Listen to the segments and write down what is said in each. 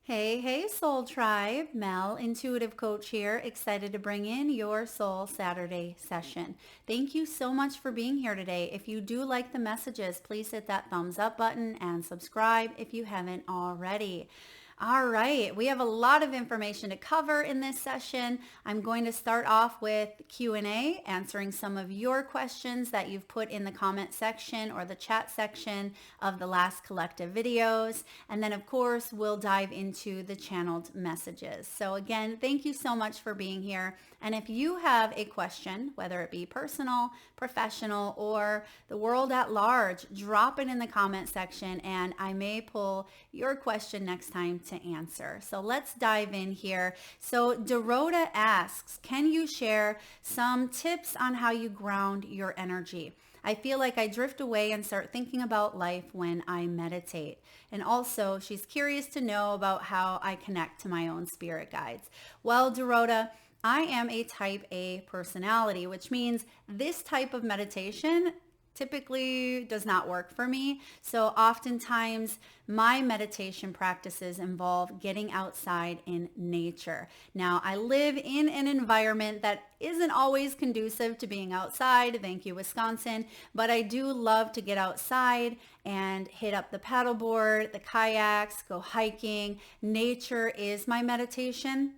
Hey, Soul Tribe. Mel, Intuitive Coach here, excited to bring in your Soul Saturday session. Thank you so much for being here today. If you do like the messages, please hit that thumbs up button and subscribe if you haven't already. All right, we have a lot of information to cover in this session. I'm going to start off with Q&A, answering some of your questions that you've put in the comment section or the chat section of the last collective videos. And then of course, we'll dive into the channeled messages. So again, thank you so much for being here. And if you have a question, whether it be personal, professional, or the world at large, drop it in the comment section and I may pull your question next time to answer. So let's dive in here. So Dorota asks, can you share some tips on how you ground your energy? I feel like I drift away and start thinking about life when I meditate. And also, she's curious to know about how I connect to my own spirit guides. Well, Dorota, I am a type A personality, which means this type of meditation typically does not work for me. So oftentimes my meditation practices involve getting outside in nature. Now, I live in an environment that isn't always conducive to being outside. Thank you, Wisconsin. But I do love to get outside and hit up the paddleboard, the kayaks, go hiking. Nature is my meditation.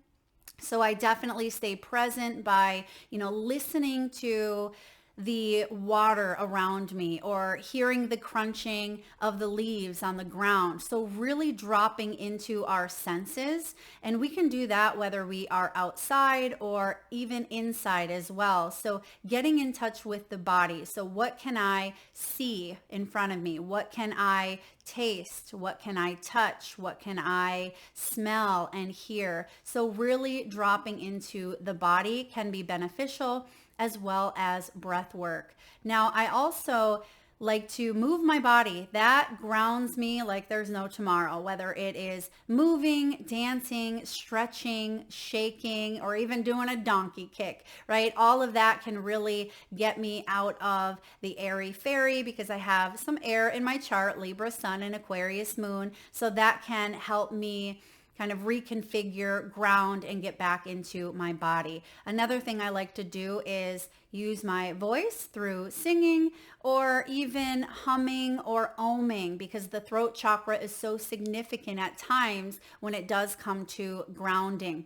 So I definitely stay present by, listening to the water around me or hearing the crunching of the leaves on the ground. So really dropping into our senses. And we can do that whether we are outside or even inside as well. So getting in touch with the body. So what can I see in front of me? What can I taste? What can I touch? What can I smell and hear? So really dropping into the body can be beneficial, as well as breath work. Now, I also like to move my body. That grounds me like there's no tomorrow, whether it is moving, dancing, stretching, shaking, or even doing a donkey kick, right? All of that can really get me out of the airy fairy because I have some air in my chart, Libra sun and Aquarius moon. So that can help me kind of reconfigure, ground, and get back into my body. Another thing I like to do is use my voice through singing or even humming or oming because the throat chakra is so significant at times when it does come to grounding.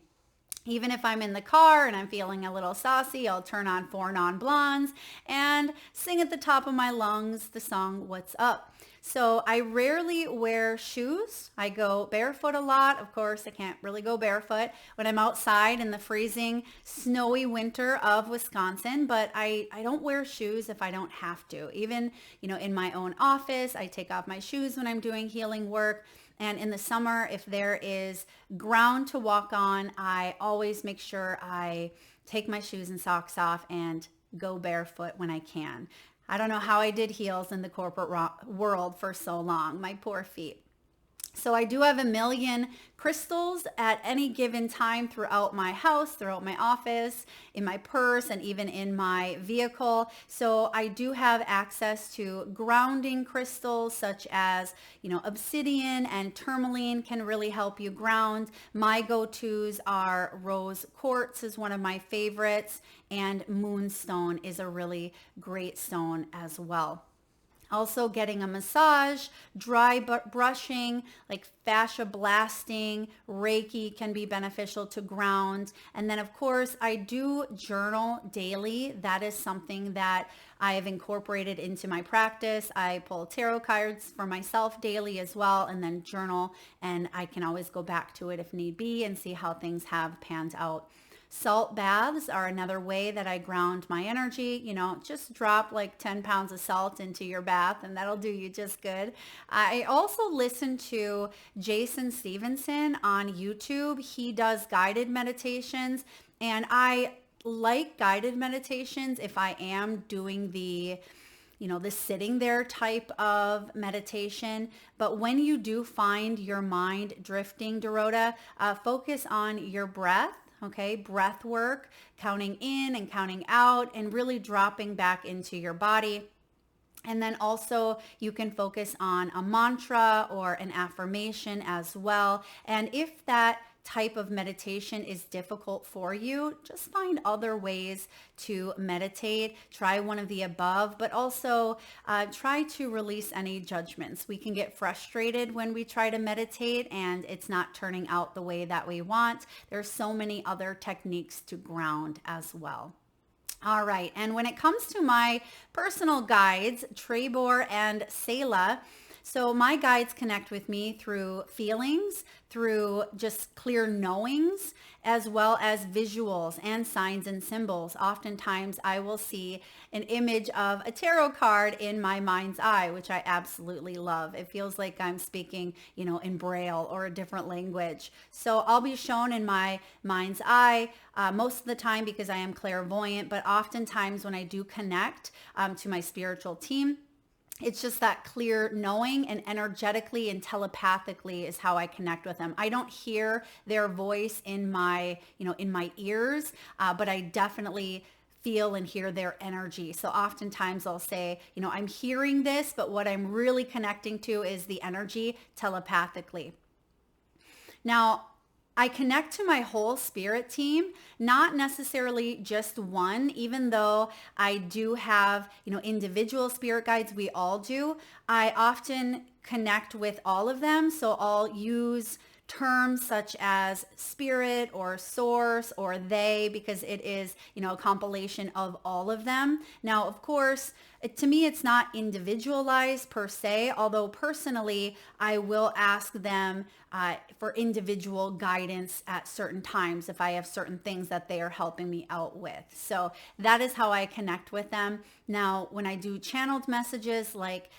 Even if I'm in the car and I'm feeling a little saucy, I'll turn on Four Non-Blondes and sing at the top of my lungs the song What's Up. So I rarely wear shoes. I go barefoot a lot. Of course, I can't really go barefoot when I'm outside in the freezing, snowy winter of Wisconsin, but I don't wear shoes if I don't have to. Even, in my own office, I take off my shoes when I'm doing healing work. And in the summer, if there is ground to walk on, I always make sure I take my shoes and socks off and go barefoot when I can. I don't know how I did heels in the corporate world for so long. My poor feet. So I do have a million crystals at any given time throughout my house, throughout my office, in my purse, and even in my vehicle. So I do have access to grounding crystals such as, obsidian and tourmaline can really help you ground. My go-tos are rose quartz is one of my favorites, and moonstone is a really great stone as well. Also getting a massage, dry brushing, like fascia blasting, Reiki can be beneficial to ground. And then of course, I do journal daily. That is something that I have incorporated into my practice. I pull tarot cards for myself daily as well, and then journal, and I can always go back to it if need be and see how things have panned out. Salt baths are another way that I ground my energy. Just drop like 10 pounds of salt into your bath and that'll do you just good. I also listen to Jason Stevenson on YouTube. He does guided meditations, and I like guided meditations if I am doing the sitting there type of meditation. But when you do find your mind drifting, Dorota, focus on your breath. Okay, breath work, counting in and counting out, and really dropping back into your body. And then also you can focus on a mantra or an affirmation as well. And if that type of meditation is difficult for you, just find other ways to meditate. Try one of the above, but also try to release any judgments. We can get frustrated when we try to meditate and it's not turning out the way that we want. There's so many other techniques to ground as well. All right, and when it comes to my personal guides, Trebor and Selah, so my guides connect with me through feelings, through just clear knowings, as well as visuals and signs and symbols. Oftentimes I will see an image of a tarot card in my mind's eye, which I absolutely love. It feels like I'm speaking, in Braille or a different language. So I'll be shown in my mind's eye most of the time because I am clairvoyant, but oftentimes when I do connect to my spiritual team, it's just that clear knowing, and energetically and telepathically is how I connect with them. I don't hear their voice in my ears, but I definitely feel and hear their energy. So oftentimes I'll say, I'm hearing this, but what I'm really connecting to is the energy telepathically. Now, I connect to my whole spirit team, not necessarily just one, even though I do have, individual spirit guides, we all do. I often connect with all of them. So I'll use terms such as spirit or source or they, because it is, a compilation of all of them. Now, of course, to me, it's not individualized per se, although personally, I will ask them for individual guidance at certain times if I have certain things that they are helping me out with. So that is how I connect with them. Now, when I do channeled messages, like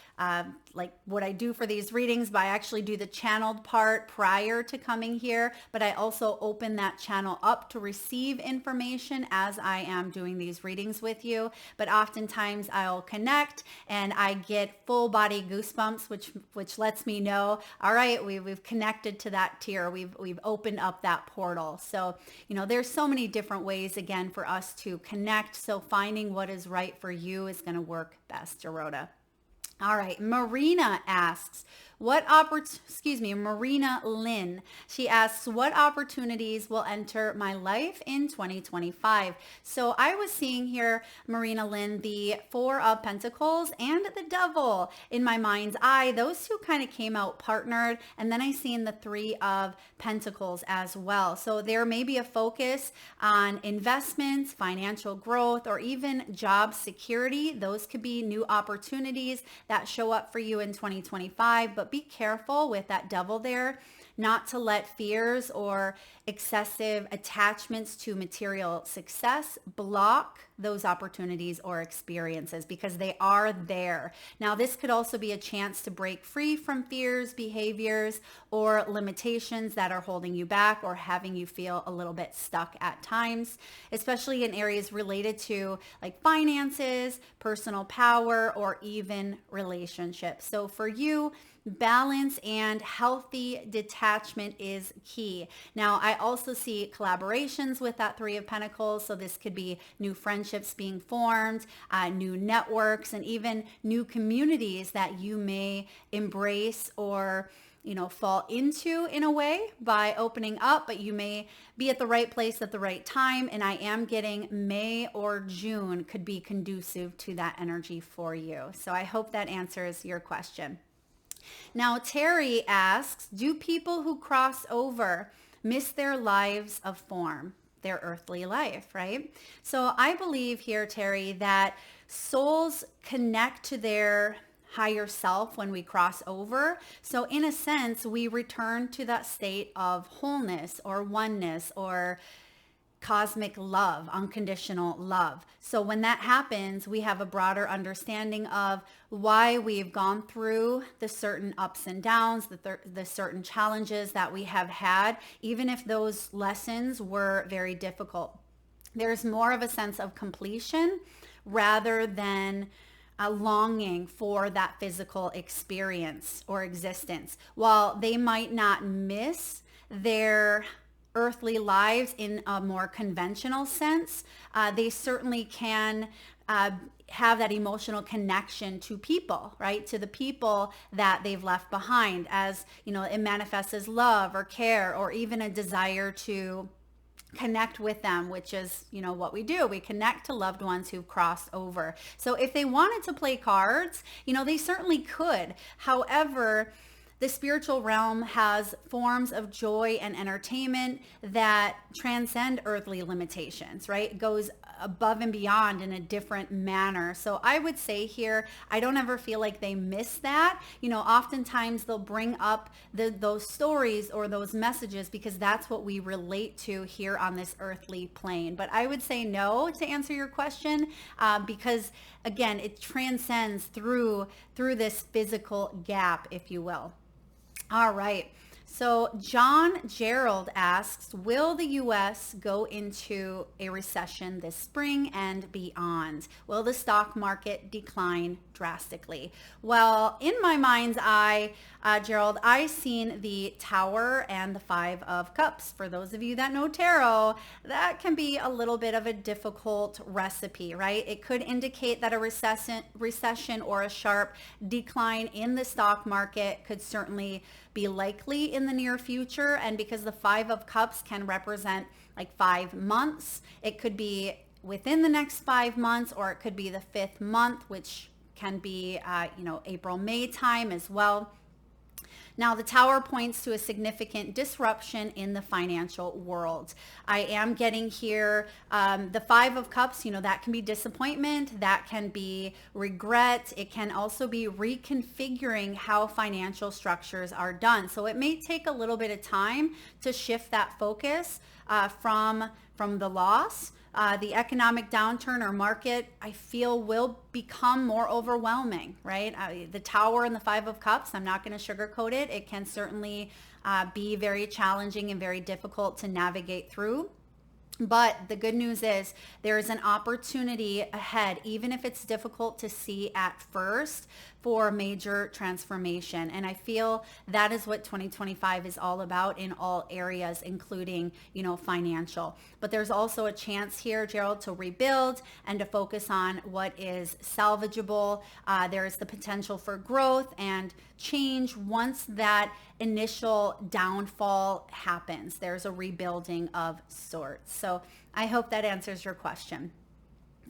what I do for these readings, but I actually do the channeled part prior to coming here, but I also open that channel up to receive information as I am doing these readings with you. But oftentimes I'll connect and I get full body goosebumps, which lets me know, all right, we've connected to that tier. We've opened up that portal. So, there's so many different ways again for us to connect. So finding what is right for you is going to work best, Dorota. All right, Marina asks, Marina Lynn. She asks, what opportunities will enter my life in 2025? So I was seeing here, Marina Lynn, the Four of Pentacles and the Devil in my mind's eye. Those two kind of came out partnered. And then I seen the Three of Pentacles as well. So there may be a focus on investments, financial growth, or even job security. Those could be new opportunities that show up for you in 2025, but be careful with that devil there, not to let fears or excessive attachments to material success block those opportunities or experiences, because they are there. Now, this could also be a chance to break free from fears, behaviors, or limitations that are holding you back or having you feel a little bit stuck at times, especially in areas related to like finances, personal power, or even relationships. So for you, balance and healthy detachment is key. Now, I also see collaborations with that Three of Pentacles. So this could be new friendships being formed, new networks, and even new communities that you may embrace or fall into in a way by opening up, but you may be at the right place at the right time. And I am getting May or June could be conducive to that energy for you. So I hope that answers your question. Now, Terry asks, do people who cross over miss their lives of form, their earthly life, right? So I believe here, Terry, that souls connect to their higher self when we cross over. So in a sense, we return to that state of wholeness or oneness or cosmic love, unconditional love. So when that happens, we have a broader understanding of why we've gone through the certain ups and downs, the certain challenges that we have had, even if those lessons were very difficult. There's more of a sense of completion rather than a longing for that physical experience or existence. While they might not miss their earthly lives in a more conventional sense, they certainly can have that emotional connection to people, right? To the people that they've left behind, as, you know, it manifests as love or care or even a desire to connect with them, which is, you know, what we do. We connect to loved ones who've crossed over. So if they wanted to play cards, you know, they certainly could. However, the spiritual realm has forms of joy and entertainment that transcend earthly limitations, right? It goes above and beyond in a different manner. So I would say here, I don't ever feel like they miss that. You know, oftentimes they'll bring up those stories or those messages because that's what we relate to here on this earthly plane. But I would say no to answer your question, because again, it transcends through this physical gap, if you will. All right. So John Gerald asks, will the U.S. go into a recession this spring and beyond? Will the stock market decline drastically? Well, in my mind's eye, Gerald, I've seen the Tower and the Five of Cups. For those of you that know tarot, that can be a little bit of a difficult recipe, right? It could indicate that a recession or a sharp decline in the stock market could certainly be likely in the near future. And because the Five of Cups can represent like 5 months, it could be within the next 5 months, or it could be the 5th month, which can be, April, May time as well. Now, the Tower points to a significant disruption in the financial world. I am getting here the Five of Cups, you know, that can be disappointment, that can be regret. It can also be reconfiguring how financial structures are done. So it may take a little bit of time to shift that focus from the loss. The economic downturn or market, I feel, will become more overwhelming, right? The Tower and the Five of Cups, I'm not going to sugarcoat it. It can certainly be very challenging and very difficult to navigate through. But the good news is there is an opportunity ahead, even if it's difficult to see at first, for major transformation. And I feel that is what 2025 is all about in all areas, including, you know, financial. But there's also a chance here, Gerald, to rebuild and to focus on what is salvageable. There is the potential for growth and change once that initial downfall happens. There's a rebuilding of sorts. So I hope that answers your question.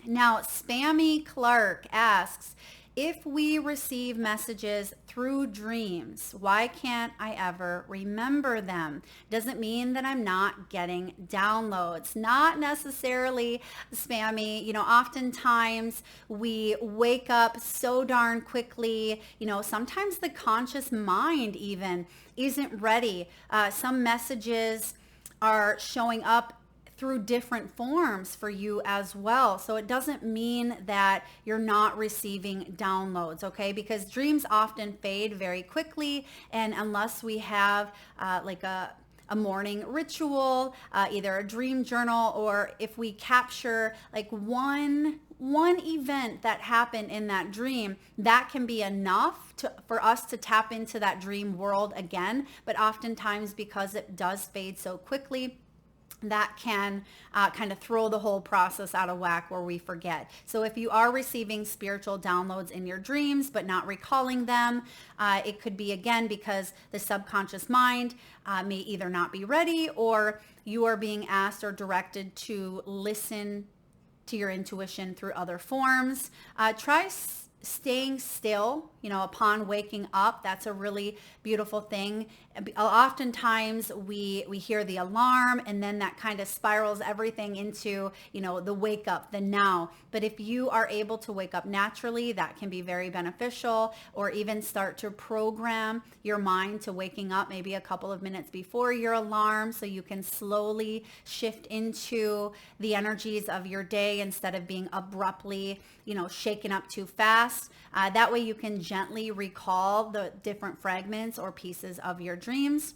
Now, Spammy Clark asks, if we receive messages through dreams, why can't I ever remember them? Doesn't mean that I'm not getting downloads. Not necessarily, Spammy. You know, oftentimes we wake up so darn quickly. You know, sometimes the conscious mind even isn't ready. Some messages are showing up through different forms for you as well. So it doesn't mean that you're not receiving downloads, okay? Because dreams often fade very quickly, and unless we have like a morning ritual, either a dream journal, or if we capture like one event that happened in that dream, that can be enough for us to tap into that dream world again. But oftentimes, because it does fade so quickly, that can kind of throw the whole process out of whack where we forget. So if you are receiving spiritual downloads in your dreams but not recalling them, it could be, again, because the subconscious mind may either not be ready, or you are being asked or directed to listen to your intuition through other forms. Try staying still, you know, upon waking up. That's a really beautiful thing. Oftentimes we hear the alarm, and then that kind of spirals everything into, you know, the wake up, the now. But if you are able to wake up naturally, that can be very beneficial, or even start to program your mind to waking up maybe a couple of minutes before your alarm, so you can slowly shift into the energies of your day instead of being abruptly, you know, shaken up too fast. That way you can gently recall the different fragments or pieces of your dreams.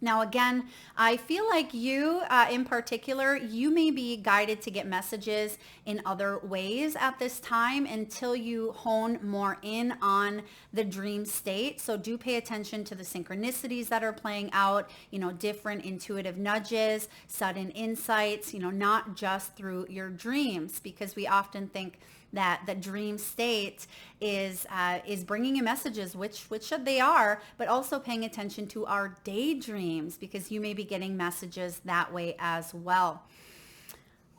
Now, again, I feel like you in particular, you may be guided to get messages in other ways at this time until you hone more in on the dream state. So do pay attention to the synchronicities that are playing out, you know, different intuitive nudges, sudden insights, you know, not just through your dreams, because we often think that the dream state is bringing you messages, which they are, but also paying attention to our daydreams, because you may be getting messages that way as well.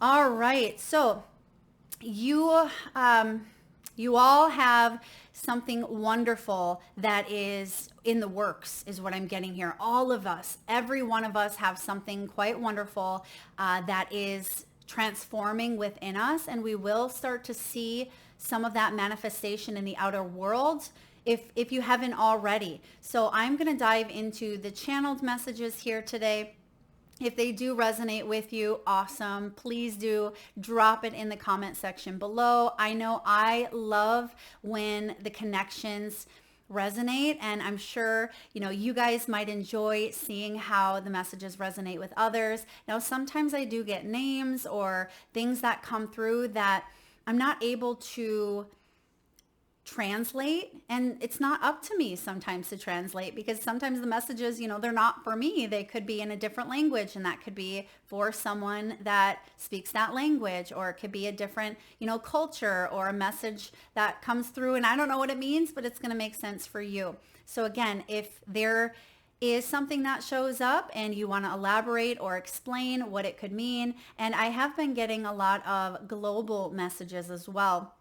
All right, so you you all have something wonderful that is in the works, is what I'm getting here. All of us, every one of us, have something quite wonderful that is transforming within us, and we will start to see some of that manifestation in the outer world if you haven't already. So I'm going to dive into the channeled messages here today. If they do resonate with you, awesome. Please do drop it in the comment section below. I know I love when the connections resonate, and I'm sure you guys might enjoy seeing how the messages resonate with others. Now, sometimes I do get names or things that come through that I'm not able to translate, and it's not up to me sometimes to translate, because sometimes the messages, they're not for me. They could be in a different language, and that could be for someone that speaks that language, or it could be a different culture, or a message that comes through and I don't know what it means, but it's going to make sense for you. So again, if there is something that shows up and you want to elaborate or explain what it could mean, and I have been getting a lot of global messages as well.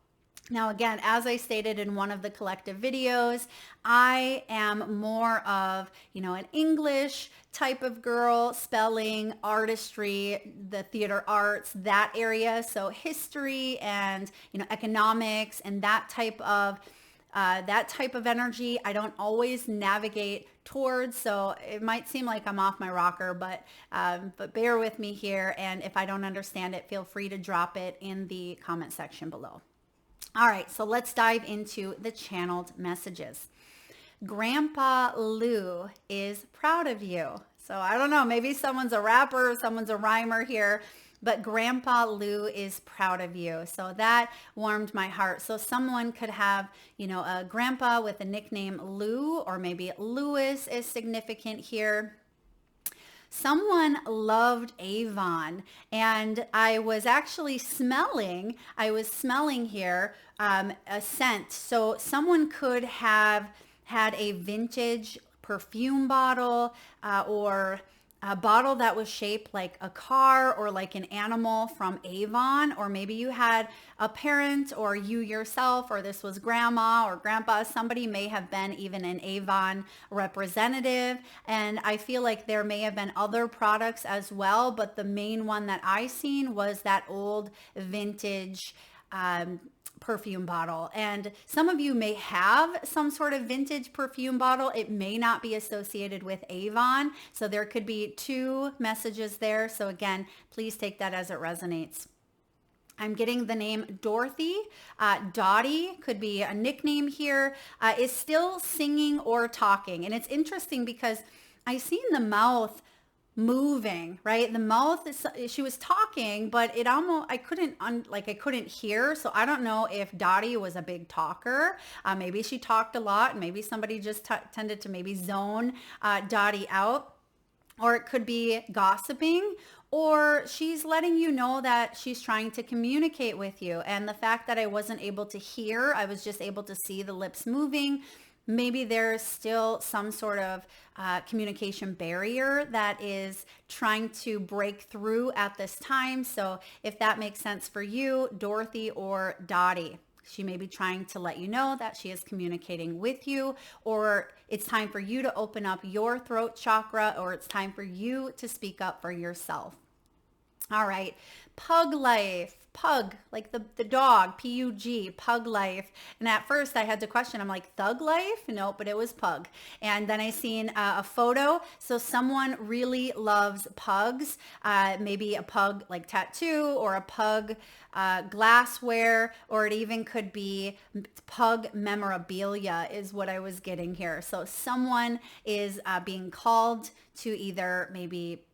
Now, again, as I stated in one of the collective videos, I am more of, an English type of girl, spelling, artistry, the theater arts, that area. So history and, economics and that type of energy, I don't always navigate towards. So it might seem like I'm off my rocker, but bear with me here. And if I don't understand it, feel free to drop it in the comment section below. All right, so let's dive into the channeled messages. Grandpa Lou is proud of you. So I don't know, maybe someone's a rapper, someone's a rhymer here, but Grandpa Lou is proud of you. So that warmed my heart. So someone could have, a grandpa with a nickname Lou, or maybe Louis is significant here. Someone loved Avon, and I was actually smelling here a scent. So someone could have had a vintage perfume bottle or a bottle that was shaped like a car or like an animal from Avon, or maybe you had a parent or you yourself, or this was grandma or grandpa. Somebody may have been even an Avon representative, and I feel like there may have been other products as well, but the main one that I seen was that old vintage perfume bottle. And some of you may have some sort of vintage perfume bottle. It may not be associated with Avon. So there could be two messages there. So again, please take that as it resonates. I'm getting the name Dorothy. Dottie could be a nickname here, is still singing or talking. And it's interesting because I seen the mouth moving, right? The mouth is, she was talking, but it almost, I couldn't hear. So I don't know if Dottie was a big talker. Maybe she talked a lot, and maybe somebody just tended to maybe zone Dottie out, or it could be gossiping, or she's letting you know that she's trying to communicate with you. And the fact that I wasn't able to hear, I was just able to see the lips moving. Maybe there's still some sort of communication barrier that is trying to break through at this time. So if that makes sense for you, Dorothy or Dottie, she may be trying to let you know that she is communicating with you, or it's time for you to open up your throat chakra, or it's time for you to speak up for yourself. All right, Pug Life. Pug, like the dog, P-U-G, Pug Life. And at first I had to question, I'm like, Thug Life? No, but it was Pug. And then I seen a photo. So someone really loves pugs, maybe a pug like tattoo, or a pug glassware, or it even could be pug memorabilia is what I was getting here. So someone is being called to either maybe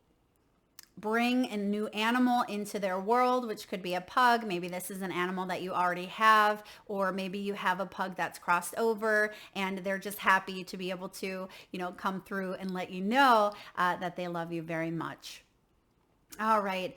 bring a new animal into their world, which could be a pug. Maybe this is an animal that you already have, or maybe you have a pug that's crossed over and they're just happy to be able to, come through and let you know that they love you very much. All right.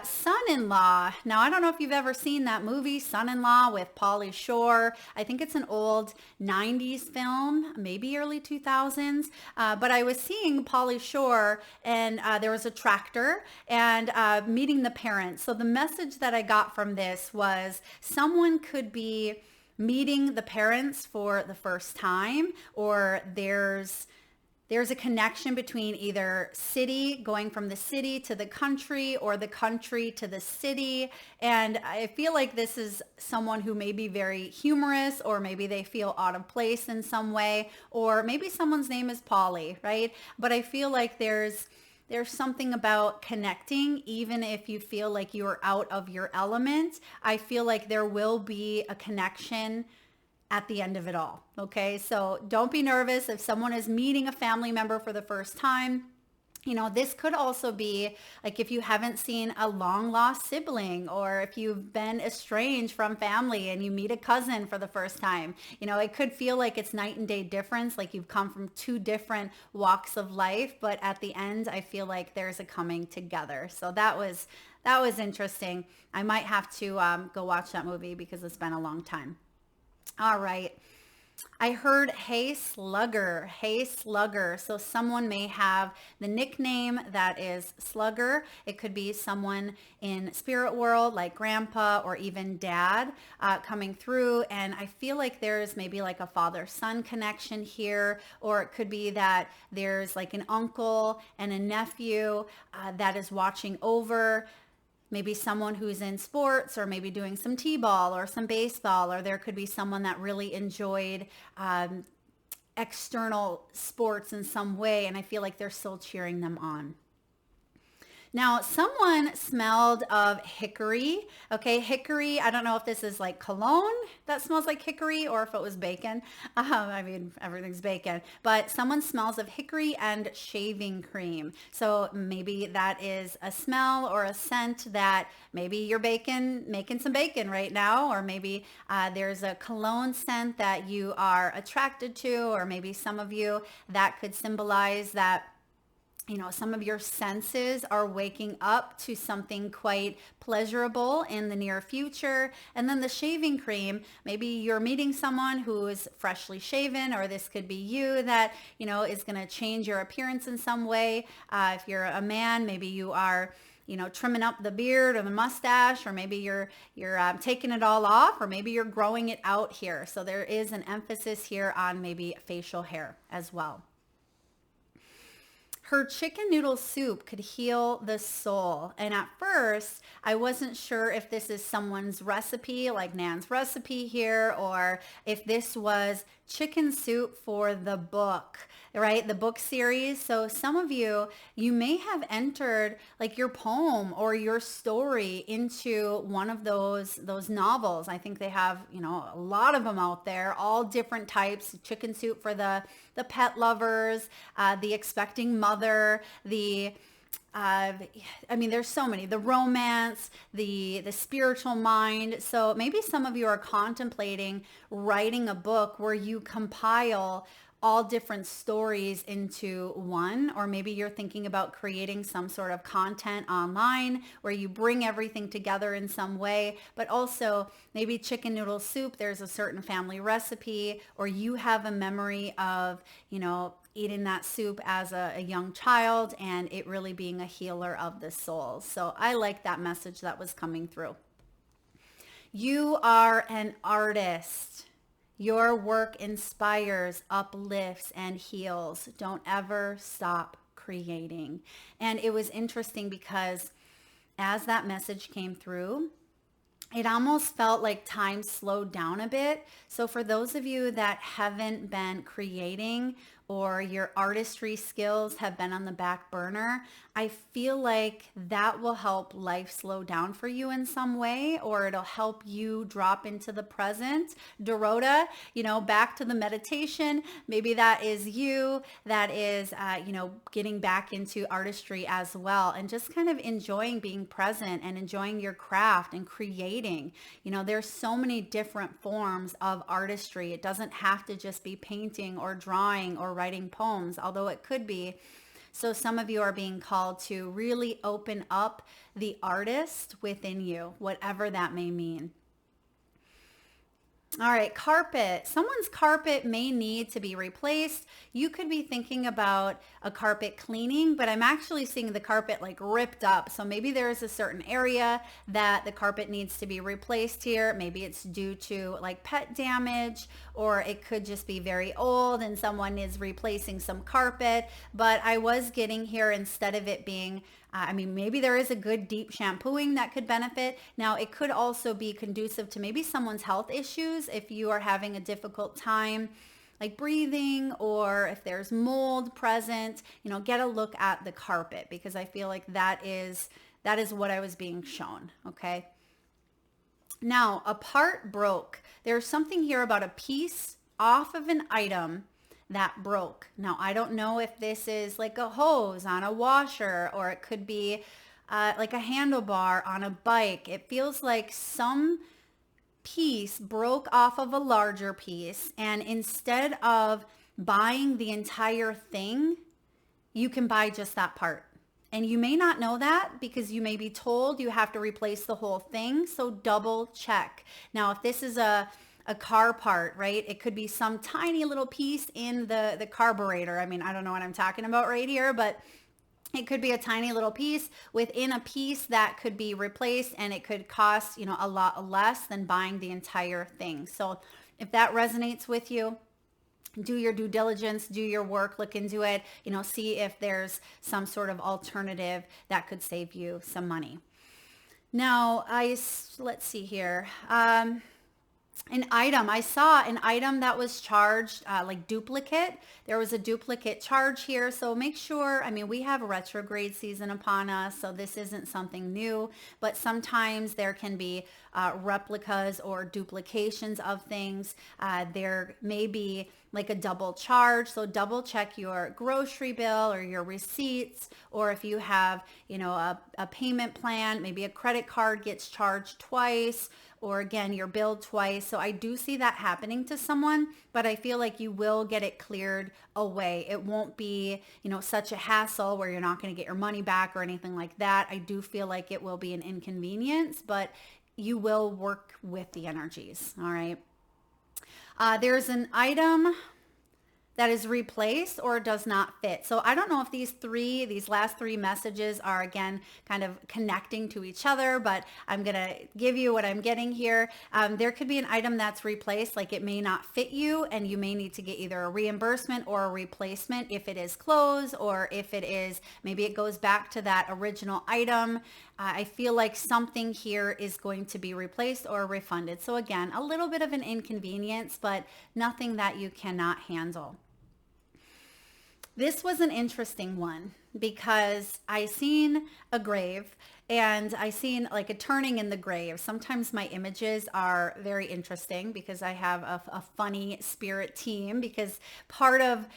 Son-in-Law. Now, I don't know if you've ever seen that movie, Son-in-Law with Pauly Shore. I think it's an old 90s film, maybe early 2000s. But I was seeing Pauly Shore and there was a tractor and meeting the parents. So the message that I got from this was someone could be meeting the parents for the first time, or there's a connection between either city, going from the city to the country, or the country to the city. And I feel like this is someone who may be very humorous, or maybe they feel out of place in some way, or maybe someone's name is Polly, right? But I feel like there's something about connecting, even if you feel like you're out of your element. I feel like there will be a connection at the end of it all. Okay. So don't be nervous if someone is meeting a family member for the first time. This could also be like if you haven't seen a long lost sibling, or if you've been estranged from family and you meet a cousin for the first time. It could feel like it's night and day difference, like you've come from two different walks of life, but at the end, I feel like there's a coming together. So that was interesting. I might have to go watch that movie because it's been a long time. All right. I heard Hey Slugger, Hey Slugger. So someone may have the nickname that is Slugger. It could be someone in spirit world like grandpa or even dad coming through. And I feel like there's maybe like a father-son connection here, or it could be that there's like an uncle and a nephew that is watching over maybe someone who's in sports, or maybe doing some t-ball or some baseball, or there could be someone that really enjoyed external sports in some way, and I feel like they're still cheering them on. Now, someone smelled of hickory. Okay, hickory. I don't know if this is like cologne that smells like hickory, or if it was bacon. I mean, everything's bacon. But someone smells of hickory and shaving cream. So maybe that is a smell or a scent that maybe you're making some bacon right now, or maybe there's a cologne scent that you are attracted to, or maybe some of you that could symbolize that some of your senses are waking up to something quite pleasurable in the near future. And then the shaving cream, maybe you're meeting someone who is freshly shaven, or this could be you that, is going to change your appearance in some way. If you're a man, maybe you are trimming up the beard or the mustache, or maybe you're taking it all off, or maybe you're growing it out here. So there is an emphasis here on maybe facial hair as well. Her chicken noodle soup could heal the soul. And at first, I wasn't sure if this is someone's recipe, like Nan's recipe here, or if this was chicken soup for the book, right? The book series. So some of you may have entered like your poem or your story into one of those novels. I think they have, a lot of them out there, all different types. Chicken soup for the pet lovers, the expecting mother, there's so many, the romance, the spiritual mind. So maybe some of you are contemplating writing a book where you compile all different stories into one, or maybe you're thinking about creating some sort of content online where you bring everything together in some way. But also maybe chicken noodle soup, there's a certain family recipe, or you have a memory of, eating that soup as a young child, and it really being a healer of the soul. So I like that message that was coming through. You are an artist. Your work inspires, uplifts, and heals. Don't ever stop creating. And it was interesting because as that message came through, it almost felt like time slowed down a bit. So for those of you that haven't been creating, or your artistry skills have been on the back burner, I feel like that will help life slow down for you in some way, or it'll help you drop into the present. Dorota, back to the meditation. Maybe that is you that is, getting back into artistry as well, and just kind of enjoying being present and enjoying your craft and creating. There's so many different forms of artistry. It doesn't have to just be painting or drawing or writing poems, although it could be. So some of you are being called to really open up the artist within you, whatever that may mean. All right, carpet. Someone's carpet may need to be replaced. You could be thinking about a carpet cleaning, but I'm actually seeing the carpet like ripped up. So maybe there's a certain area that the carpet needs to be replaced here. Maybe it's due to like pet damage, or it could just be very old and someone is replacing some carpet. But I was getting here, instead of it being maybe there is a good deep shampooing that could benefit. Now, it could also be conducive to maybe someone's health issues if you are having a difficult time like breathing, or if there's mold present, get a look at the carpet, because I feel like that is what I was being shown, okay? Now, a part broke. There's something here about a piece off of an item that broke. Now, I don't know if this is like a hose on a washer, or it could be like a handlebar on a bike. It feels like some piece broke off of a larger piece, and instead of buying the entire thing, you can buy just that part. And you may not know that because you may be told you have to replace the whole thing. So double check. Now, if this is a car part, right? It could be some tiny little piece in the carburetor. I don't know what I'm talking about right here, but it could be a tiny little piece within a piece that could be replaced, and it could cost, a lot less than buying the entire thing. So if that resonates with you, do your due diligence, do your work, look into it, see if there's some sort of alternative that could save you some money. Now, let's see here. I saw an item that was charged like duplicate. There was a duplicate charge here. So make sure, we have a retrograde season upon us, so this isn't something new, but sometimes there can be replicas or duplications of things. There may be like a double charge. So double check your grocery bill or your receipts, or if you have, a payment plan, maybe a credit card gets charged twice, or again, you're billed twice. So I do see that happening to someone, but I feel like you will get it cleared away. It won't be, such a hassle where you're not going to get your money back or anything like that. I do feel like it will be an inconvenience, but you will work with the energies. All right. There's an item that is replaced or does not fit. So I don't know if these last three messages are, again, kind of connecting to each other, but I'm going to give you what I'm getting here. There could be an item that's replaced, like it may not fit you, and you may need to get either a reimbursement or a replacement if it is closed, or if it is, maybe it goes back to that original item. I feel like something here is going to be replaced or refunded. So again, a little bit of an inconvenience, but nothing that you cannot handle. This was an interesting one because I seen a grave, and I seen like a turning in the grave. Sometimes my images are very interesting because I have a funny spirit team, because part of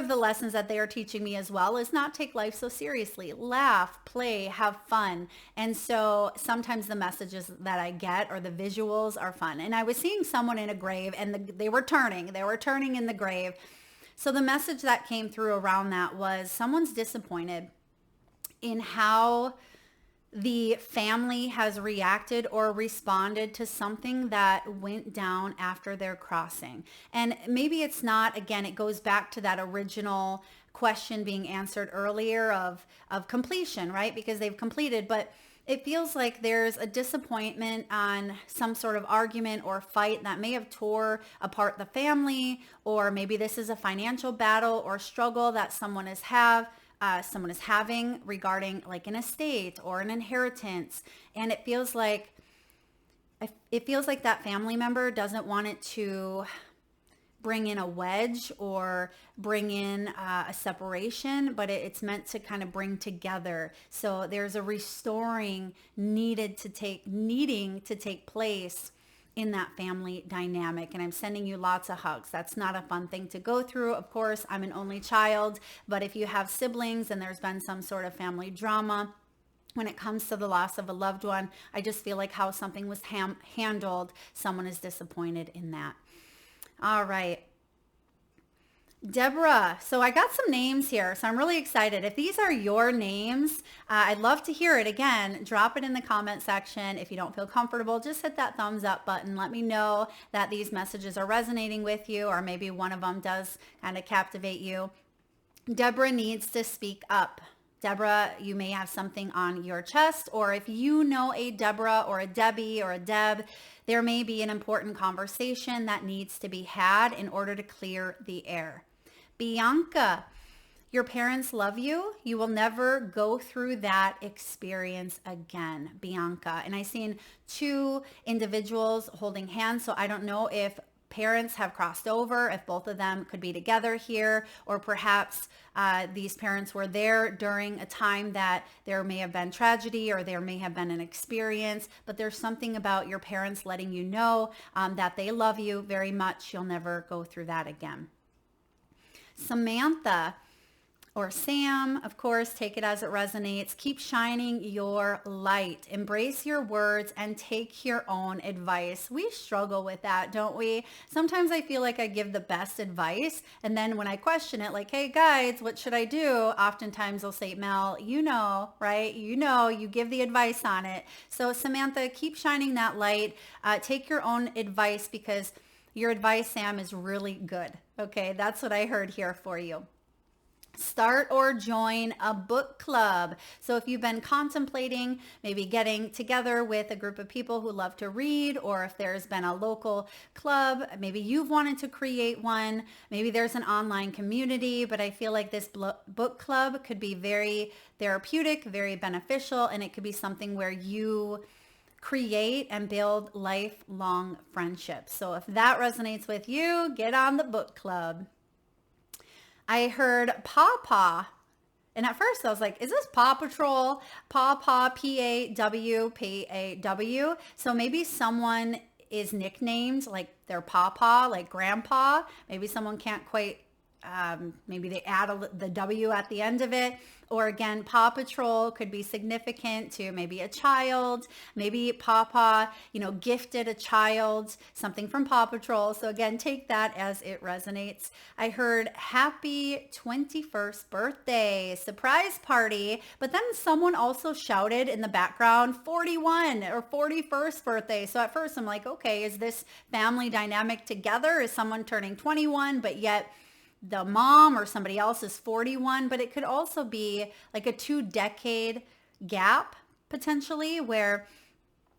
the lessons that they are teaching me as well is not take life so seriously. Laugh, play, have fun. And so sometimes the messages that I get or the visuals are fun. And I was seeing someone in a grave, and they were turning in the grave. So the message that came through around that was someone's disappointed in how the family has reacted or responded to something that went down after their crossing. And maybe it's not, again, it goes back to that original question being answered earlier of completion, right? Because they've completed, but it feels like there's a disappointment on some sort of argument or fight that may have tore apart the family, or maybe this is a financial battle or struggle that someone is having regarding like an estate or an inheritance. And it feels like that family member doesn't want it to bring in a wedge or bring in a separation, but it's meant to kind of bring together. So there's a restoring needing to take place in that family dynamic. And I'm sending you lots of hugs. That's not a fun thing to go through. Of course, I'm an only child, but if you have siblings and there's been some sort of family drama, when it comes to the loss of a loved one, I just feel like how something was handled, someone is disappointed in that. All right. Deborah, so I got some names here, so I'm really excited. If these are your names, I'd love to hear it. Again, drop it in the comment section. If you don't feel comfortable, just hit that thumbs up button. Let me know that these messages are resonating with you, or maybe one of them does kind of captivate you. Deborah needs to speak up. Deborah, you may have something on your chest, or if you know a Deborah or a Debbie or a Deb, there may be an important conversation that needs to be had in order to clear the air. Bianca, your parents love you. You will never go through that experience again, Bianca. And I seen two individuals holding hands, so I don't know if parents have crossed over, if both of them could be together here, or perhaps these parents were there during a time that there may have been tragedy or there may have been an experience, but there's something about your parents letting you know that they love you very much. You'll never go through that again. Samantha, or Sam, of course, take it as it resonates. Keep shining your light. Embrace your words and take your own advice. We struggle with that, don't we? Sometimes I feel like I give the best advice, and then when I question it, like, hey guys, what should I do? Oftentimes they'll say, Mel, you know, right? You give the advice on it. So Samantha, keep shining that light. Take your own advice, because your advice, Sam, is really good. Okay, that's what I heard here for you. Start or join a book club. So if you've been contemplating maybe getting together with a group of people who love to read, or if there's been a local club, maybe you've wanted to create one, maybe there's an online community, but I feel like this book club could be very therapeutic, very beneficial, and it could be something where you create and build lifelong friendships. So if that resonates with you, get on the book club. I heard Pawpaw, and at first I was like, is this Paw Patrol? Pawpaw, Pawpaw. So maybe someone is nicknamed like their Pawpaw, like Grandpa. Maybe someone can't quite, maybe they add the W at the end of it. Or again, Paw Patrol could be significant to maybe a child. Maybe Pawpaw, gifted a child something from Paw Patrol. So again, take that as it resonates. I heard happy 21st birthday, surprise party. But then someone also shouted in the background 41 or 41st birthday. So at first I'm like, okay, is this family dynamic together? Is someone turning 21, but yet the mom or somebody else is 41? But it could also be like a 2-decade gap potentially, where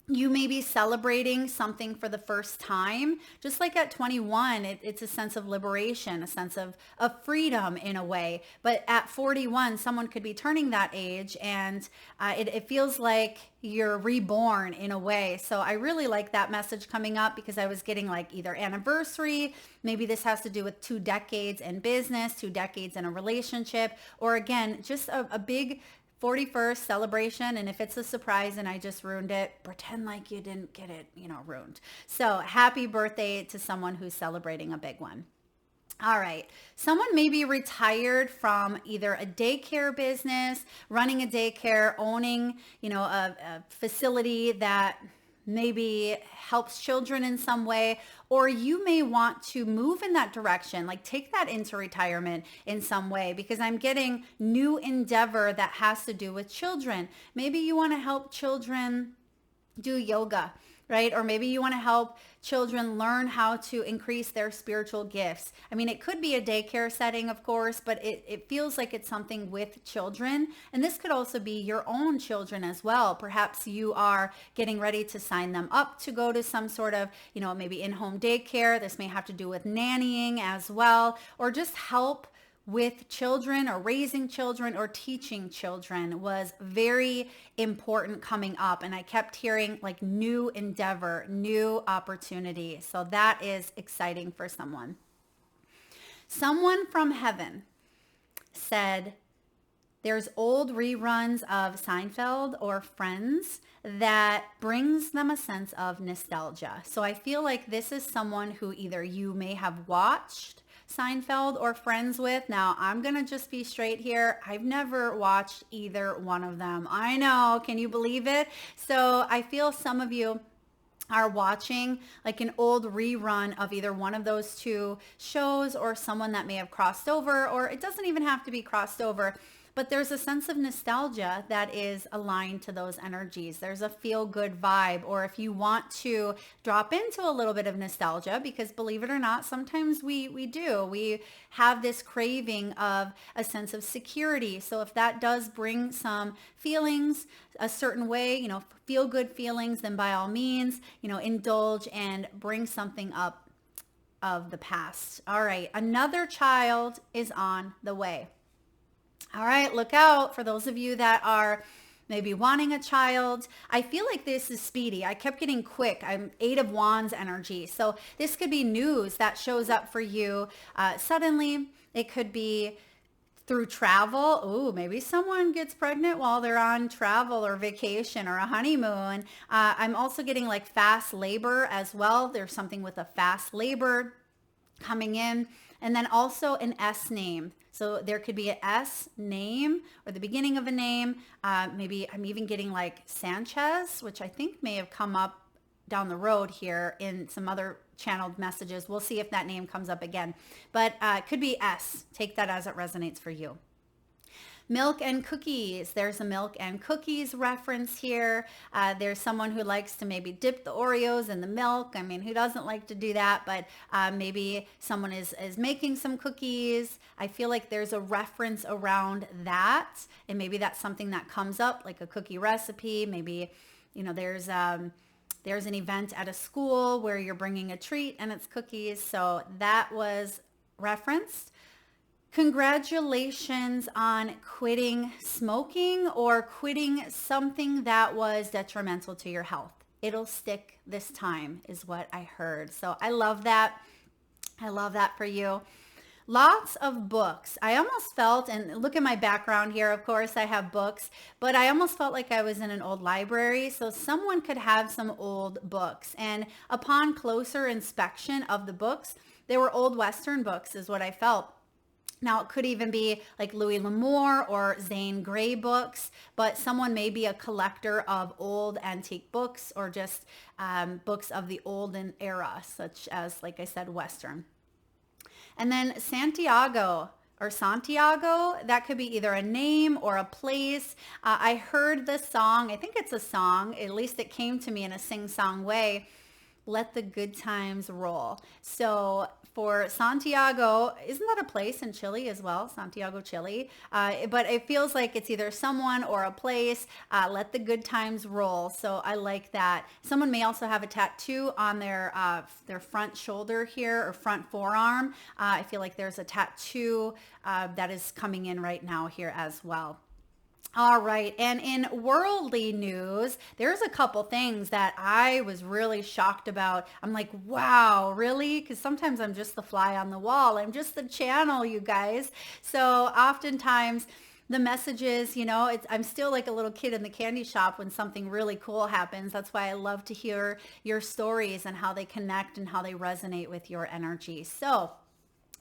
you may be celebrating something for the first time. Just like at 21, it's a sense of liberation, a sense of freedom in a way. But at 41, someone could be turning that age, and it feels like you're reborn in a way. So I really like that message coming up, because I was getting like either anniversary, maybe this has to do with 2 decades in business, 2 decades in a relationship, or again, just a big 41st celebration. And if it's a surprise and I just ruined it, pretend like you didn't get it, ruined. So happy birthday to someone who's celebrating a big one. All right. Someone may be retired from either a daycare business, running a daycare, owning, a facility that maybe helps children in some way, or you may want to move in that direction, like take that into retirement in some way, because I'm getting new endeavor that has to do with children. Maybe you want to help children do yoga, right? Or maybe you want to help children learn how to increase their spiritual gifts. I mean, it could be a daycare setting, of course, but it feels like it's something with children. And this could also be your own children as well. Perhaps you are getting ready to sign them up to go to some sort of, maybe in-home daycare. This may have to do with nannying as well, or just help with children, or raising children, or teaching children was very important coming up. And I kept hearing like new endeavor, new opportunity. So that is exciting for someone. Someone from heaven said there's old reruns of Seinfeld or Friends that brings them a sense of nostalgia. So I feel like this is someone who either you may have watched Seinfeld or Friends with. Now, I'm going to just be straight here. I've never watched either one of them. I know. Can you believe it? So I feel some of you are watching like an old rerun of either one of those two shows or someone that may have crossed over, or it doesn't even have to be crossed over, but there's a sense of nostalgia that is aligned to those energies. There's a feel good vibe, or if you want to drop into a little bit of nostalgia, because believe it or not, sometimes we do. We have this craving of a sense of security. So if that does bring some feelings a certain way, feel good feelings, then by all means, indulge and bring something up of the past. All right, another child is on the way. All right, look out for those of you that are maybe wanting a child. I feel like this is speedy. I kept getting quick. I'm 8 of Wands energy. So this could be news that shows up for you suddenly. It could be through travel. Ooh, maybe someone gets pregnant while they're on travel or vacation or a honeymoon. I'm also getting like fast labor as well. There's something with a fast labor coming in. And then also an S name. So there could be an S name or the beginning of a name. Maybe I'm even getting like Sanchez, which I think may have come up down the road here in some other channeled messages. We'll see if that name comes up again. But it could be S. Take that as it resonates for you. Milk and cookies. There's a milk and cookies reference here. There's someone who likes to maybe dip the Oreos in the milk. I mean, who doesn't like to do that? But maybe someone is making some cookies. I feel like there's a reference around that. And maybe that's something that comes up, like a cookie recipe. Maybe, there's an event at a school where you're bringing a treat and it's cookies. So that was referenced. Congratulations on quitting smoking or quitting something that was detrimental to your health. It'll stick this time is what I heard. So I love that. I love that for you. Lots of books. I almost felt, and look at my background here, of course I have books, but I almost felt like I was in an old library. So someone could have some old books. And upon closer inspection of the books, they were old Western books is what I felt. Now, it could even be like Louis L'Amour or Zane Grey books, but someone may be a collector of old antique books or just books of the olden era, such as, like I said, Western. And then Santiago, that could be either a name or a place. I heard the song, I think it's a song, at least it came to me in a sing-song way, Let the Good Times Roll. So for Santiago, isn't that a place in Chile as well? Santiago, Chile. But it feels like it's either someone or a place. Let the good times roll. So I like that. Someone may also have a tattoo on their front shoulder here or front forearm. I feel like there's a tattoo that is coming in right now here as well. All right. And in worldly news, there's a couple things that I was really shocked about. I'm like, wow, really? Because sometimes I'm just the fly on the wall. I'm just the channel, you guys. So oftentimes the messages, I'm still like a little kid in the candy shop when something really cool happens. That's why I love to hear your stories and how they connect and how they resonate with your energy. So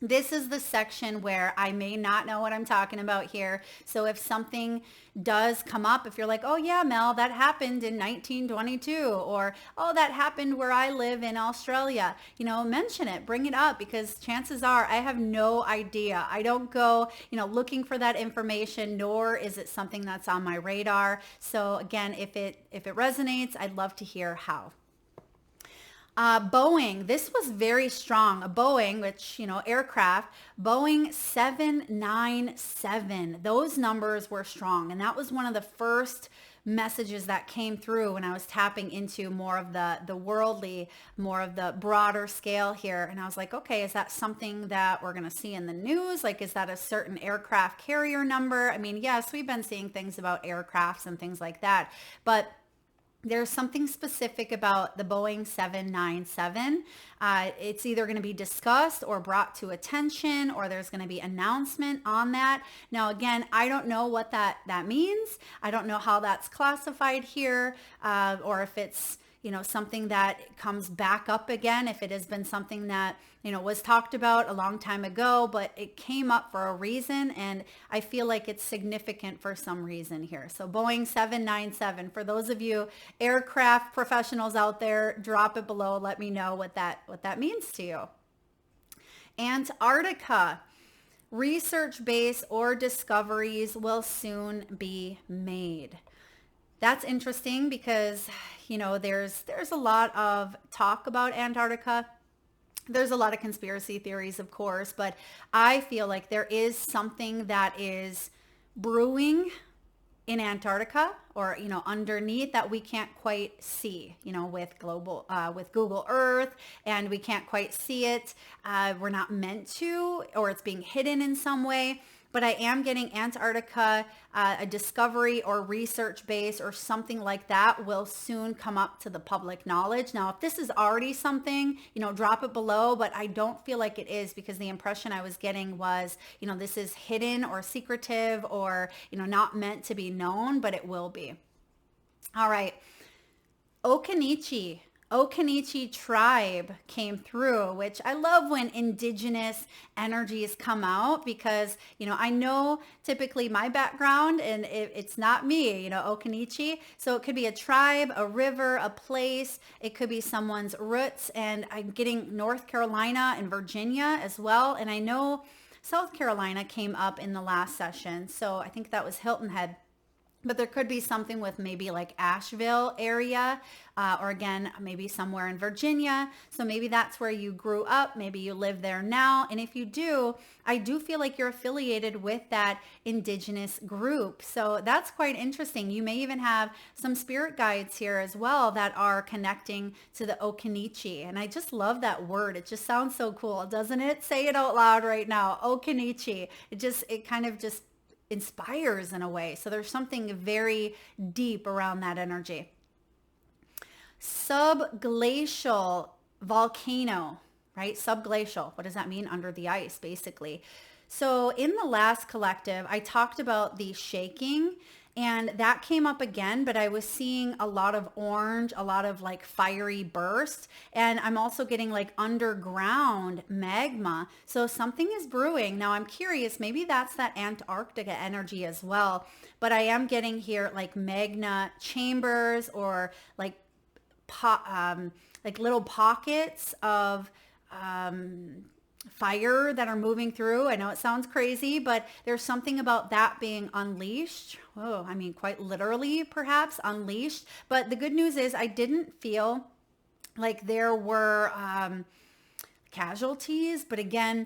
this is the section where I may not know what I'm talking about here. So if something does come up, if you're like, oh yeah, Mel, that happened in 1922, or oh, that happened where I live in Australia, mention it, bring it up, because chances are I have no idea. I don't go, looking for that information, nor is it something that's on my radar. So again, if it resonates, I'd love to hear how. Boeing, this was very strong. A Boeing, which, aircraft, Boeing 797. Those numbers were strong. And that was one of the first messages that came through when I was tapping into more of the worldly, more of the broader scale here. And I was like, okay, is that something that we're going to see in the news? Like, is that a certain aircraft carrier number? I mean, yes, we've been seeing things about aircrafts and things like that, but there's something specific about the Boeing 797. It's either going to be discussed or brought to attention, or there's going to be announcement on that. Now, again, I don't know what that means. I don't know how that's classified here, or if it's something that comes back up again, if it has been something that, was talked about a long time ago, but it came up for a reason, and I feel like it's significant for some reason here. So Boeing 797, for those of you aircraft professionals out there, drop it below. Let me know what that means to you. Antarctica. Research base or discoveries will soon be made. That's interesting because, there's a lot of talk about Antarctica. There's a lot of conspiracy theories, of course, but I feel like there is something that is brewing in Antarctica, or underneath, that we can't quite see, with Google Earth, and we can't quite see it. We're not meant to, or it's being hidden in some way. But I am getting Antarctica, a discovery or research base or something like that will soon come up to the public knowledge. Now, if this is already something, drop it below, but I don't feel like it is, because the impression I was getting was, this is hidden or secretive or, not meant to be known, but it will be. All right. Okinachi tribe came through, which I love when indigenous energies come out, because, I know typically my background, and it's not me, Okinachi. So it could be a tribe, a river, a place. It could be someone's roots. And I'm getting North Carolina and Virginia as well. And I know South Carolina came up in the last session. So I think that was Hilton Head. But there could be something with maybe like Asheville area, or again, maybe somewhere in Virginia. So maybe that's where you grew up. Maybe you live there now. And if you do, I do feel like you're affiliated with that indigenous group. So that's quite interesting. You may even have some spirit guides here as well that are connecting to the Okinachi. And I just love that word. It just sounds so cool, doesn't it? Say it out loud right now. Okinachi. It kind of just inspires in a way. So there's something very deep around that energy. Subglacial volcano, right? Subglacial. What does that mean? Under the ice, basically. So in the last collective, I talked about the shaking, and that came up again, but I was seeing a lot of orange, a lot of like fiery bursts. And I'm also getting like underground magma. So something is brewing. Now I'm curious, maybe that's that Antarctica energy as well. But I am getting here like magna chambers, or like little pockets of fire that are moving through. I know it sounds crazy, but there's something about that being unleashed. Oh, I mean, quite literally, perhaps unleashed. But the good news is I didn't feel like there were casualties, but again,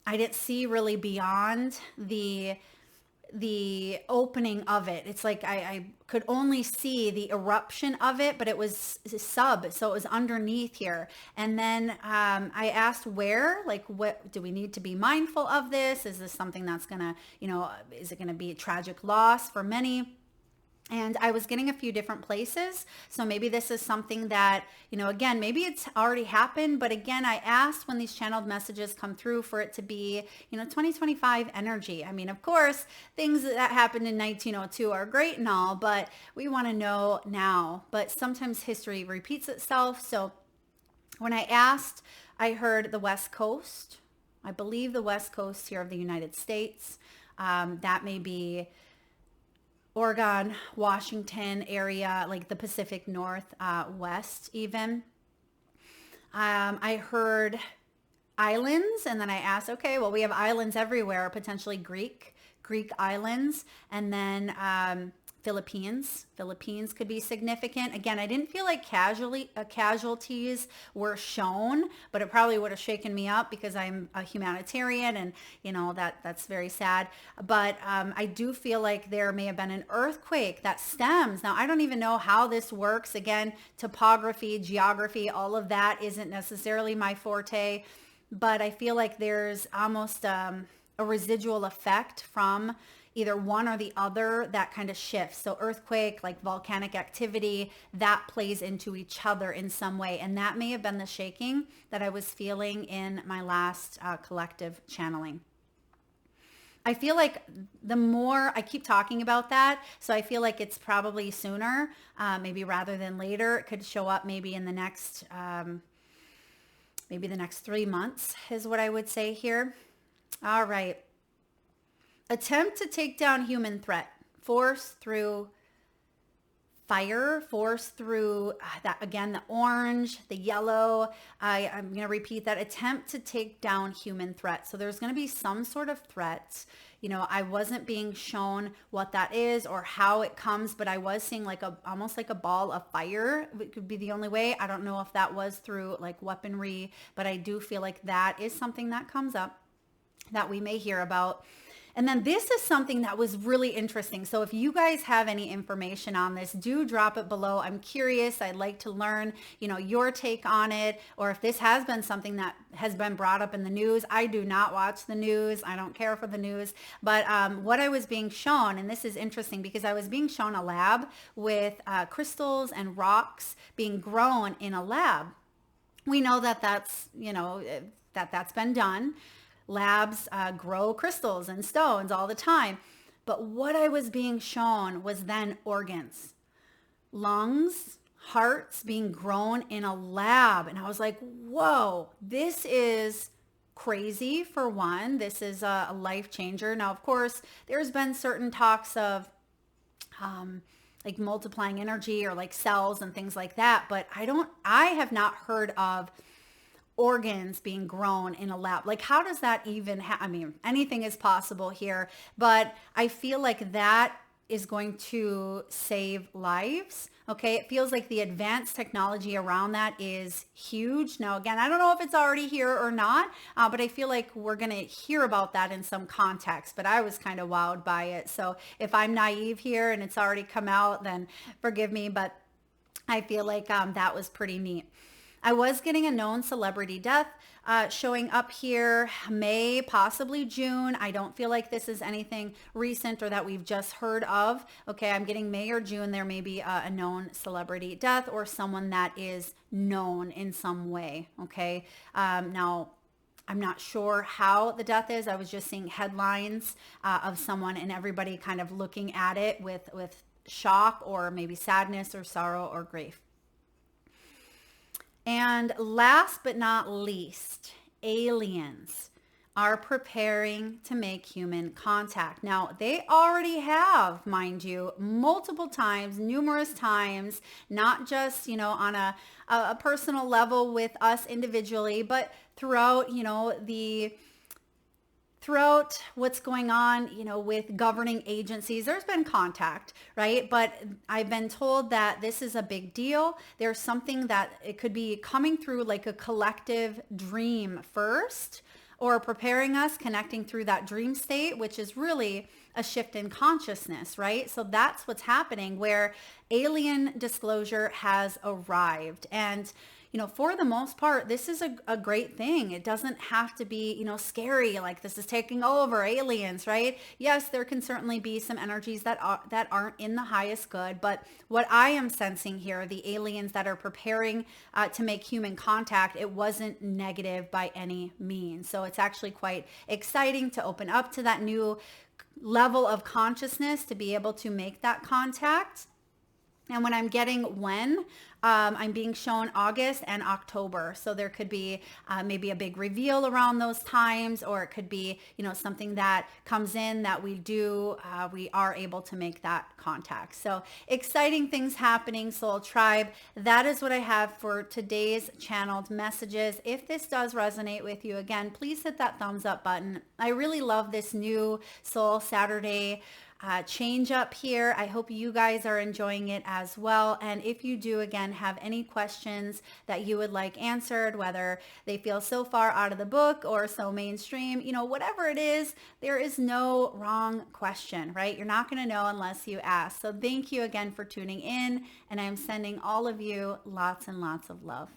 I didn't see really beyond the opening of it. It's like I could only see the eruption of it, but it was so it was underneath here. And then I asked where, like, what do we need to be mindful of this? Is this something that's gonna, is it gonna be a tragic loss for many? And I was getting a few different places. So maybe this is something that, again, maybe it's already happened. But again, I asked when these channeled messages come through for it to be, 2025 energy. I mean, of course, things that happened in 1902 are great and all, but we want to know now. But sometimes history repeats itself. So when I asked, I heard the West Coast. I believe the West Coast here of the United States. That may be Oregon, Washington area, like the Pacific Northwest even. I heard islands, and then I asked, okay, well, we have islands everywhere, potentially Greek islands, and then Philippines could be significant. Again, I didn't feel like casualties were shown, but it probably would have shaken me up because I'm a humanitarian, and that's very sad. But I do feel like there may have been an earthquake that stems. Now, I don't even know how this works. Again, topography, geography, all of that isn't necessarily my forte, but I feel like there's almost a residual effect from either one or the other that kind of shifts. So earthquake, like volcanic activity, that plays into each other in some way. And that may have been the shaking that I was feeling in my last collective channeling. I feel like the more I keep talking about that, so I feel like it's probably sooner, maybe rather than later. It could show up maybe in the next, maybe the next 3 months is what I would say here. All right. Attempt to take down human threat. Force through fire, force through that again, the orange, the yellow. I'm going to repeat that. Attempt to take down human threat. So there's going to be some sort of threats. I wasn't being shown what that is or how it comes, but I was seeing like almost like a ball of fire. It could be the only way. I don't know if that was through like weaponry, but I do feel like that is something that comes up that we may hear about. And then this is something that was really interesting. So if you guys have any information on this, do drop it below. I'm curious. I'd like to learn, your take on it, or if this has been something that has been brought up in the news. I do not watch the news. I don't care for the news. But what I was being shown, and this is interesting because I was being shown a lab with crystals and rocks being grown in a lab. We know that that's been done. Labs grow crystals and stones all the time. But what I was being shown was then organs, lungs, hearts being grown in a lab. And I was like, whoa, this is crazy for one. This is a life changer. Now, of course, there's been certain talks of like multiplying energy or like cells and things like that. But I have not heard of organs being grown in a lab. Like, how does that even I mean, anything is possible here, but I feel like that is going to save lives. Okay. It feels like the advanced technology around that is huge. Now, again, I don't know if it's already here or not, but I feel like we're going to hear about that in some context, but I was kind of wowed by it. So if I'm naive here and it's already come out, then forgive me, but I feel like that was pretty neat. I was getting a known celebrity death showing up here, May, possibly June. I don't feel like this is anything recent or that we've just heard of. Okay, I'm getting May or June. There may be a known celebrity death or someone that is known in some way. Okay, now I'm not sure how the death is. I was just seeing headlines of someone and everybody kind of looking at it with shock or maybe sadness or sorrow or grief. And last but not least, aliens are preparing to make human contact. Now, they already have, mind you, multiple times, numerous times, not just, on a personal level with us individually, but throughout, throughout what's going on, with governing agencies, there's been contact, right? But I've been told that this is a big deal. There's something that it could be coming through like a collective dream first, or preparing us, connecting through that dream state, which is really a shift in consciousness, right? So that's what's happening, where alien disclosure has arrived. And for the most part, this is a great thing. It doesn't have to be, scary, like this is taking over aliens, right? Yes, there can certainly be some energies that aren't in the highest good, but what I am sensing here, the aliens that are preparing to make human contact, it wasn't negative by any means. So it's actually quite exciting to open up to that new level of consciousness to be able to make that contact. And when I'm getting I'm being shown August and October. So there could be maybe a big reveal around those times, or it could be, something that comes in that we are able to make that contact. So exciting things happening, Soul Tribe. That is what I have for today's channeled messages. If this does resonate with you, again, please hit that thumbs up button. I really love this new Soul Saturday change up here. I hope you guys are enjoying it as well. And if you do, again, have any questions that you would like answered, whether they feel so far out of the book or so mainstream, whatever it is, there is no wrong question, right? You're not going to know unless you ask. So thank you again for tuning in, and I'm sending all of you lots and lots of love.